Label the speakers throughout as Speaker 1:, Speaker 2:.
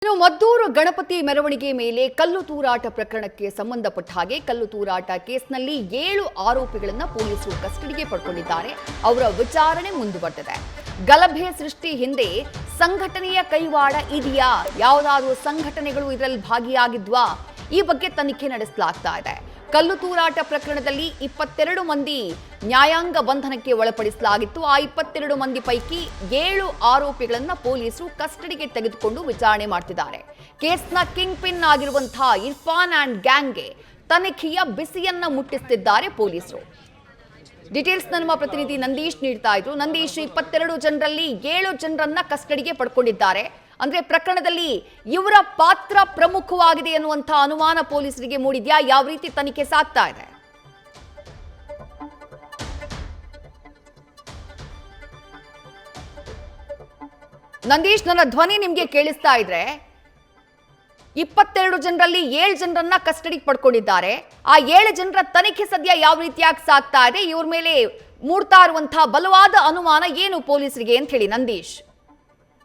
Speaker 1: ಇನ್ನು ಮದ್ದೂರು ಗಣಪತಿ ಮೆರವಣಿಗೆ ಮೇಲೆ ಕಲ್ಲು ತೂರಾಟ ಪ್ರಕರಣಕ್ಕೆ ಸಂಬಂಧಪಟ್ಟ ಹಾಗೆ ಕಲ್ಲು ತೂರಾಟ ಕೇಸ್ನಲ್ಲಿ 7 ಆರೋಪಿಗಳನ್ನು ಪೊಲೀಸರು ಕಸ್ಟಡಿಗೆ ಪಡ್ಕೊಂಡಿದ್ದಾರೆ. ಅವರ ವಿಚಾರಣೆ ಮುಂದುವರೆದಿದೆ. ಗಲಭೆ ಸೃಷ್ಟಿ ಹಿಂದೆ ಸಂಘಟನೆಯ ಕೈವಾಡ ಇದೆಯಾ? ಯಾವುದಾದರೂ ಸಂಘಟನೆಗಳು ಇದರಲ್ಲಿ ಭಾಗಿಯಾಗಿದ್ವಾ? ಈ ಬಗ್ಗೆ ತನಿಖೆ ನಡೆಸಲಾಗ್ತಾ ಇದೆ. ಕಲ್ಲು ತೂರಾಟ ಪ್ರಕರಣದಲ್ಲಿ 22 ಮಂದಿ ನ್ಯಾಯಾಂಗ ಬಂಧನಕ್ಕೆ ಒಳಪಡಿಸಲಾಗಿತ್ತು. ಆ 22 ಮಂದಿ ಪೈಕಿ 7 ಆರೋಪಿಗಳನ್ನು ಪೊಲೀಸರು ಕಸ್ಟಡಿಗೆ ತೆಗೆದುಕೊಂಡು ವಿಚಾರಣೆ ಮಾಡ್ತಿದ್ದಾರೆ. ಕೇಸ್ನ ಕಿಂಗ್ ಪಿನ್ ಆಗಿರುವಂತಹ ಇರ್ಫಾನ್ ಅಂಡ್ ಗ್ಯಾಂಗ್ಗೆ ತನಿಖೆಯ ಬಿಸಿಯನ್ನ ಮುಟ್ಟಿಸುತ್ತಿದ್ದಾರೆ ಪೊಲೀಸರು. ಡೀಟೇಲ್ಸ್ ನಮ್ಮ ಪ್ರತಿನಿಧಿ ನಂದೀಶ್ ನೀಡ್ತಾ ಇದ್ರು. ನಂದೀಶ್, 22 ಜನರಲ್ಲಿ 7 ಜನರನ್ನ ಕಸ್ಟಡಿಗೆ ಪಡ್ಕೊಂಡಿದ್ದಾರೆ. ಅಂದ್ರೆ ಪ್ರಕರಣದಲ್ಲಿ ಇವರ ಪಾತ್ರ ಪ್ರಮುಖವಾಗಿದೆ ಎನ್ನುವಂತಹ ಅನುಮಾನ ಪೊಲೀಸರಿಗೆ ಮೂಡಿದ್ಯಾ? ಯಾವ ರೀತಿ ತನಿಖೆ ಸಾಗ್ತಾ ಇದೆ? ನಂದೀಶ್, ನನ್ನ ಧ್ವನಿ ನಿಮ್ಗೆ ಕೇಳಿಸ್ತಾ ಇದ್ರೆ 22 ಜನರಲ್ಲಿ 7 ಜನರನ್ನ ಕಸ್ಟಡಿಗೆ ಪಡ್ಕೊಂಡಿದ್ದಾರೆ. ಆ 7 ಜನರ ತನಿಖೆ ಸದ್ಯ ಯಾವ ರೀತಿಯಾಗಿ ಸಾಗ್ತಾ ಇದೆ? ಇವ್ರ ಮೇಲೆ ಮೂಡ್ತಾ ಇರುವಂತಹ ಬಲವಾದ ಅನುಮಾನ ಏನು ಪೊಲೀಸರಿಗೆ ಅಂತ ಹೇಳಿ ನಂದೀಶ್.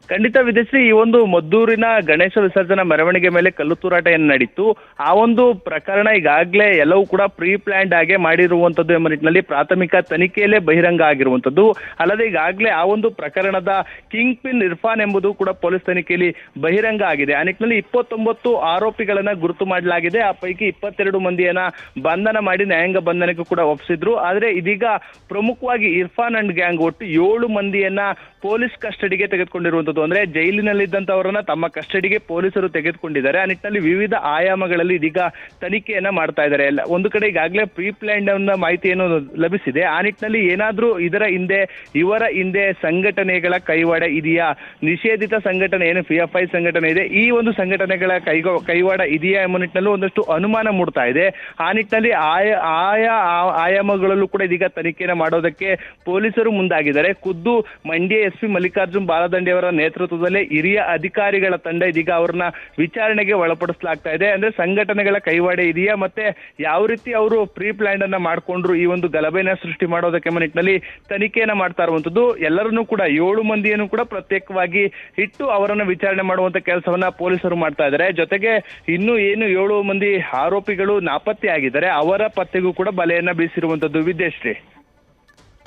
Speaker 2: ಖಂಡಿತ ವಿದೇಶಿ, ಈ ಒಂದು ಮದ್ದೂರಿನ ಗಣೇಶ ವಿಸರ್ಜನಾ ಮೆರವಣಿಗೆ ಮೇಲೆ ಕಲ್ಲು ತೂರಾಟ ಏನು ನಡೀತು, ಆ ಒಂದು ಪ್ರಕರಣ ಈಗಾಗಲೇ ಎಲ್ಲವೂ ಕೂಡ ಪ್ರೀ ಪ್ಲಾನ್ಡ್ ಆಗಿ ಮಾಡಿರುವಂತದ್ದು ಎಂಬ ನಿಟ್ಟಿನಲ್ಲಿ ಪ್ರಾಥಮಿಕ ತನಿಖೆಯಲ್ಲೇ ಬಹಿರಂಗ ಆಗಿರುವಂತದ್ದು. ಅಲ್ಲದೆ ಈಗಾಗಲೇ ಆ ಒಂದು ಪ್ರಕರಣದ ಕಿಂಗ್ ಪಿನ್ ಇರ್ಫಾನ್ ಎಂಬುದು ಕೂಡ ಪೊಲೀಸ್ ತನಿಖೆಯಲ್ಲಿ ಬಹಿರಂಗ ಆಗಿದೆ. ಆ ನಿಟ್ಟಿನಲ್ಲಿ 29 ಆರೋಪಿಗಳನ್ನ ಗುರುತು ಮಾಡಲಾಗಿದೆ. ಆ ಪೈಕಿ 22 ಮಂದಿಯನ್ನ ಬಂಧನ ಮಾಡಿ ನ್ಯಾಯಾಂಗ ಬಂಧನಕ್ಕೂ ಕೂಡ ಒಪ್ಪಿಸಿದ್ರು. ಆದ್ರೆ ಇದೀಗ ಪ್ರಮುಖವಾಗಿ ಇರ್ಫಾನ್ ಅಂಡ್ ಗ್ಯಾಂಗ್ ಒಟ್ಟು 7 ಮಂದಿಯನ್ನ ಪೊಲೀಸ್ ಕಸ್ಟಡಿಗೆ ತೆಗೆದುಕೊಂಡಿರುವಂತದ್ದು. ಅಂದ್ರೆ ಜೈಲಿನಲ್ಲಿದ್ದಂತವರನ್ನ ತಮ್ಮ ಕಸ್ಟಡಿಗೆ ಪೊಲೀಸರು ತೆಗೆದುಕೊಂಡಿದ್ದಾರೆ. ಆ ನಿಟ್ಟಿನಲ್ಲಿ ವಿವಿಧ ಆಯಾಮಗಳಲ್ಲಿ ಇದೀಗ ತನಿಖೆಯನ್ನ ಮಾಡ್ತಾ ಇದ್ದಾರೆ. ಒಂದು ಕಡೆ ಈಗಾಗಲೇ ಪ್ರೀ ಪ್ಲಾನ್ಡ್ ಮಾಹಿತಿಯನ್ನು ಲಭಿಸಿದೆ. ಆ ನಿಟ್ಟಿನಲ್ಲಿ ಏನಾದ್ರೂ ಇವರ ಹಿಂದೆ ಸಂಘಟನೆಗಳ ಕೈವಾಡ ಇದೆಯಾ, ನಿಷೇಧಿತ ಸಂಘಟನೆ ಏನು PFI ಸಂಘಟನೆ ಇದೆ, ಈ ಒಂದು ಸಂಘಟನೆಗಳ ಕೈವಾಡ ಇದೆಯಾ ಎಂಬ ನಿಟ್ಟಿನಲ್ಲಿ ಒಂದಷ್ಟು ಅನುಮಾನ ಮೂಡ್ತಾ ಇದೆ. ಆ ನಿಟ್ಟಿನಲ್ಲಿ ಆಯಾ ಆಯಾಮಗಳಲ್ಲೂ ಕೂಡ ಇದೀಗ ತನಿಖೆಯನ್ನು ಮಾಡೋದಕ್ಕೆ ಪೊಲೀಸರು ಮುಂದಾಗಿದ್ದಾರೆ. ಖುದ್ದು ಮಂಡ್ಯ SP ಮಲ್ಲಿಕಾರ್ಜುನ್ ಬಾಲದಂಡೆ ಅವರ ನೇತೃತ್ವದಲ್ಲೇ ಹಿರಿಯ ಅಧಿಕಾರಿಗಳ ತಂಡ ಇದೀಗ ಅವ್ರನ್ನ ವಿಚಾರಣೆಗೆ ಒಳಪಡಿಸಲಾಗ್ತಾ ಇದೆ. ಅಂದ್ರೆ ಸಂಘಟನೆಗಳ ಕೈವಾಡ ಇದೆಯಾ, ಮತ್ತೆ ಯಾವ ರೀತಿ ಅವರು ಪ್ರೀ ಪ್ಲಾನ್ ಅನ್ನ ಮಾಡ್ಕೊಂಡ್ರು ಈ ಒಂದು ಗಲಭೆನ ಸೃಷ್ಟಿ ಮಾಡೋದಕ್ಕೆ ನಿಟ್ಟಿನಲ್ಲಿ ತನಿಖೆಯನ್ನ ಮಾಡ್ತಾ ಇರುವಂತದ್ದು. ಎಲ್ಲರನ್ನೂ ಕೂಡ 7 ಮಂದಿಯನ್ನು ಕೂಡ ಪ್ರತ್ಯೇಕವಾಗಿ ಇಟ್ಟು ಅವರನ್ನ ವಿಚಾರಣೆ ಮಾಡುವಂತ ಕೆಲಸವನ್ನ ಪೊಲೀಸರು ಮಾಡ್ತಾ ಇದ್ದಾರೆ. ಜೊತೆಗೆ ಇನ್ನು ಏನು 7 ಮಂದಿ ಆರೋಪಿಗಳು ನಾಪತ್ತೆ ಆಗಿದ್ದಾರೆ, ಅವರ ಪತ್ತೆಗೂ ಕೂಡ ಬಲೆಯನ್ನ ಬೀಸಿರುವಂತದ್ದು. ವಿದ್ಯಾಶ್ರೀ,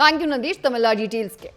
Speaker 1: ಥ್ಯಾಂಕ್ ಯು ನಂದೀಶ್ ತಮ್ಮೆಲ್ಲ ಡೀಟೇಲ್ಸ್ಗೆ.